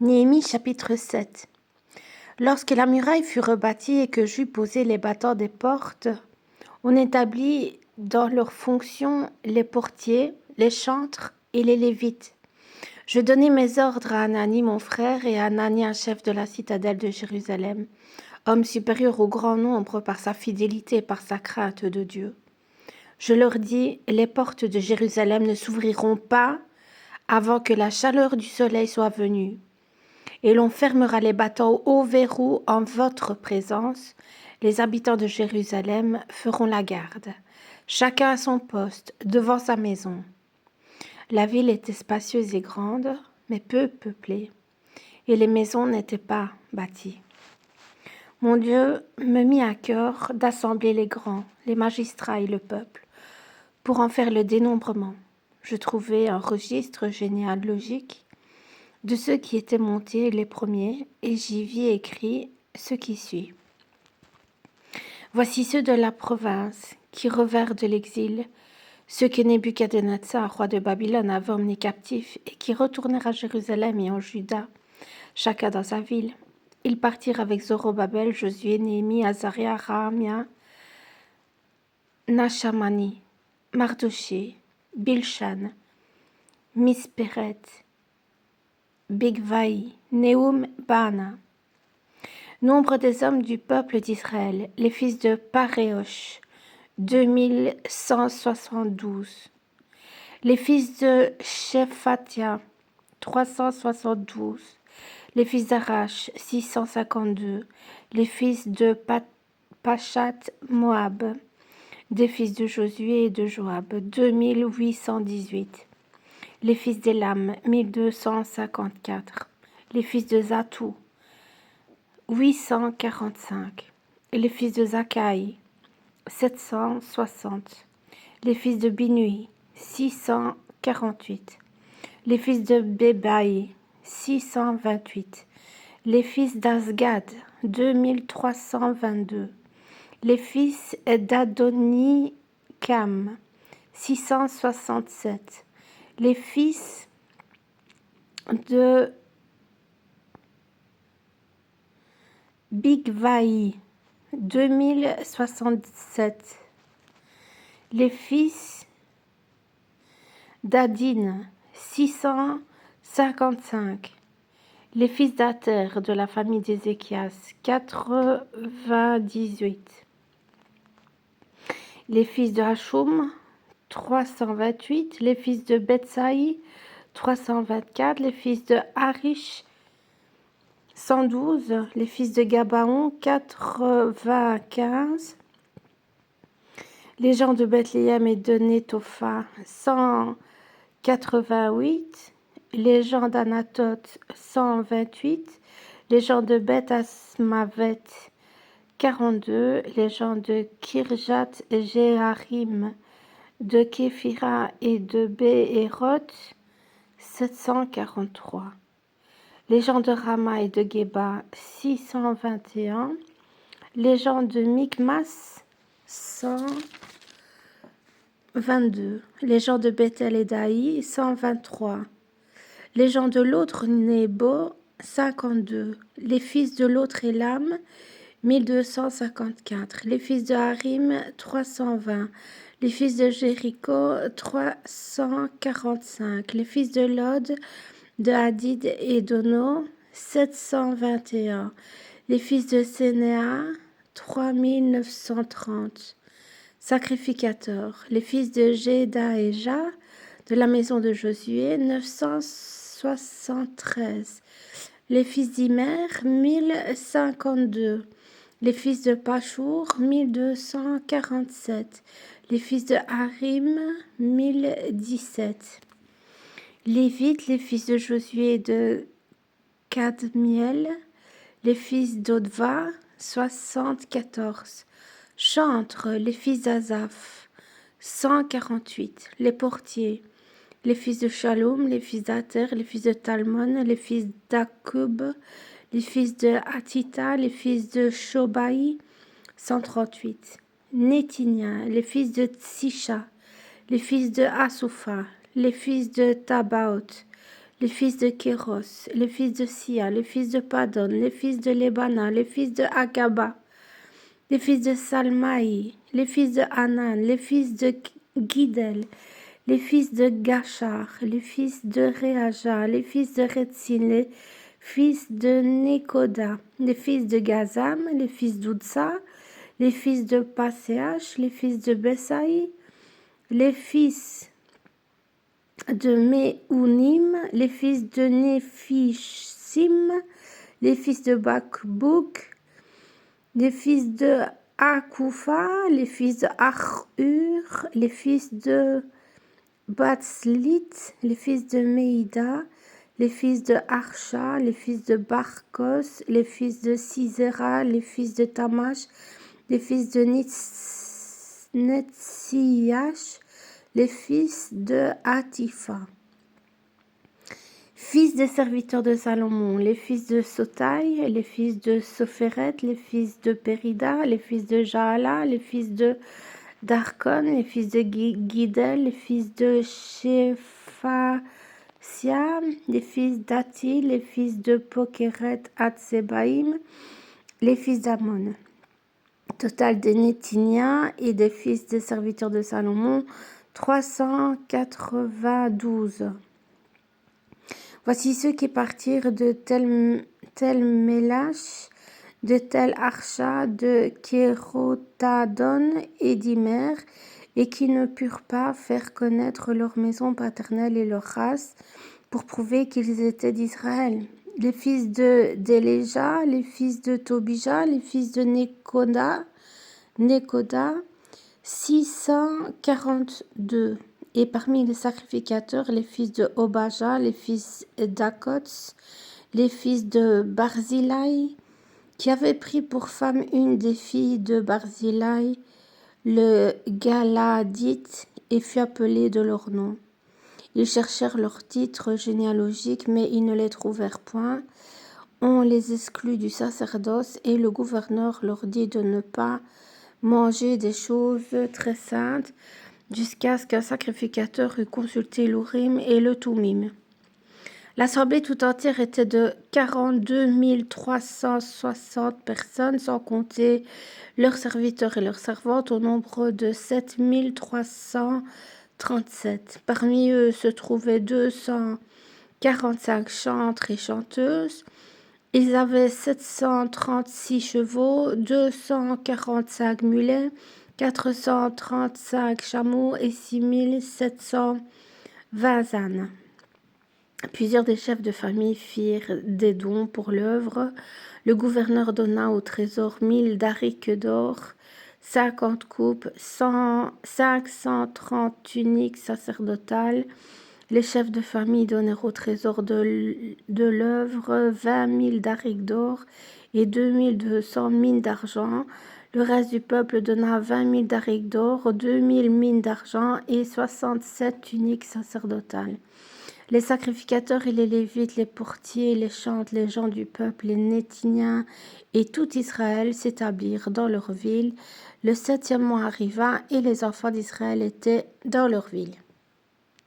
Néhémie chapitre 7. Lorsque la muraille fut rebâtie et que j'eus posé les battants des portes, on établit dans leurs fonctions les portiers, les chantres et les lévites. Je donnai mes ordres à Anani mon frère et à Anania chef de la citadelle de Jérusalem, homme supérieur au grand nombre par sa fidélité et par sa crainte de Dieu. Je leur dis, les portes de Jérusalem ne s'ouvriront pas avant que la chaleur du soleil soit venue. Et l'on fermera les battants au verrou en votre présence. Les habitants de Jérusalem feront la garde, chacun à son poste, devant sa maison. La ville était spacieuse et grande, mais peu peuplée, et les maisons n'étaient pas bâties. Mon Dieu me mit à cœur d'assembler les grands, les magistrats et le peuple, pour en faire le dénombrement. Je trouvai un registre généalogique de ceux qui étaient montés les premiers, et j'y vis écrit ce qui suit. Voici ceux de la province qui revinrent de l'exil, ceux que Nebuchadnezzar, roi de Babylone, avait emmenés captifs et qui retournèrent à Jérusalem et en Juda, chacun dans sa ville. Ils partirent avec Zorobabel, Josué, Néhémie, Azaria, Rahamia, Nachamani, Mardoché, Bilshan, Misperet, Bigvaï, Néhum, Baana. Nombre des hommes du peuple d'Israël, les fils de Paréosh, 2172. Les fils de Shephatia, 372. Les fils d'Arash, 652. Les fils de Pachat Moab, des fils de Josué et de Joab, 2818. Les fils d'Élam, 1254. Les fils de Zatou, 845. Les fils de Zakaï, 760. Les fils de Binui, 648. Les fils de Bébaï, 628. Les fils d'Azgad, 2322. Les fils d'Adonikam, 667. Les fils de Bigvaï, 2067. Les fils d'Adin, 655. Les fils d'Ater de la famille d'Ézéchias, 98. Les fils de Hachum, 328. Les fils de Betsaï, 324. Les fils de Harish, 112. Les fils de Gabaon, 95. Les gens de Bethléem et de Netopha, 188. Les gens d'Anatoth, 128. Les gens de Beth Asmavet, 42. Les gens de Kirjat Jeharim, de Képhira et de Béhéroth, 743. Les gens de Rama et de Geba, 621. Les gens de Mikmas, 122. Les gens de Bethel et d'Aï, 123. Les gens de l'autre Nebo, 52. Les fils de l'autre Élam, 1254. Les fils de Harim, 320. Les fils de Jéricho, 345. Les fils de Lod, de Hadid et d'Ono, 721. Les fils de Sénéa, 3930. Sacrificateurs. Les fils de Jédaéja, de la maison de Josué, 973. Les fils d'Imer, 1052. Les fils de Pachour, 1247. Les fils de Harim, 1017. Lévites, les fils de Josué et de Kadmiel, les fils d'Odva, 74. Chantres, les fils d'Azaph, 148. Les portiers, les fils de Shalom, les fils d'Ater, les fils de Talmon, les fils d'Akub, les fils de Hatita, les fils de Shobaï, 138. Nétinia, les fils de Tsisha, les fils de Asupha, les fils de Tabaoth, les fils de Kéros, les fils de Sia, les fils de Padon, les fils de Lébana, les fils de Agaba, les fils de Salmaï, les fils de Hanan, les fils de Guidel, les fils de Gachar, les fils de Réaja, les fils de Retsin, les fils de Nekoda, les fils de Gazam, les fils d'Outsa, les fils de Paséach, les fils de Besaï, les fils de Méounim, les fils de Néphishim, les fils de Bakbouk, les fils de Akoufa, les fils de Achur, les fils de Batslit, les fils de Meïda, les fils de Archa, les fils de Barkos, les fils de Sisera, les fils de Tamash, les fils de Netsiach, les fils de Hatifa. Fils des serviteurs de Salomon, les fils de Sotaï, les fils de Sopheret, les fils de Périda, les fils de Jaala, les fils de Darkon, les fils de Guidel, les fils de Shephasia, les fils d'Ati, les fils de Pokeret Hatsebaïm, les fils d'Amon. Total des Nétinia et des fils des serviteurs de Salomon, 392. Voici ceux qui partirent de Tel Melash, de Tel Archa, de Kérotadon et d'Imer, et qui ne purent pas faire connaître leur maison paternelle et leur race, pour prouver qu'ils étaient d'Israël. Les fils d'Éléja, les fils de Tobija, les fils de Nekoda, 642. Et parmi les sacrificateurs, les fils de Obaja, les fils d'Akots, les fils de Barzilai, qui avaient pris pour femme une des filles de Barzilai, le Galadite, et fut appelé de leur nom. Ils cherchèrent leurs titres généalogiques, mais ils ne les trouvèrent point. On les exclut du sacerdoce, et le gouverneur leur dit de ne pas manger des choses très saintes, jusqu'à ce qu'un sacrificateur eût consulté l'Urim et le Tumim. L'assemblée tout entière était de 42 360 personnes, sans compter leurs serviteurs et leurs servantes, au nombre de 7 337. Parmi eux se trouvaient 245 chantres et chanteuses. Ils avaient 736 chevaux, 245 mulets, 435 chameaux et 6720 ânes. Plusieurs des chefs de famille firent des dons pour l'œuvre. Le gouverneur donna au trésor 1000 darics d'or, 50 coupes, 530 tuniques sacerdotales. Les chefs de famille donnèrent au trésor de l'œuvre 20 000 darics d'or et 2200 mines d'argent. Le reste du peuple donna 20 000 darics d'or, 2000 mines d'argent et 67 tuniques sacerdotales. Les sacrificateurs et les Lévites, les portiers, les chantres, les gens du peuple, les Nétiniens et tout Israël s'établirent dans leur ville. Le 7e mois arriva et les enfants d'Israël étaient dans leur ville.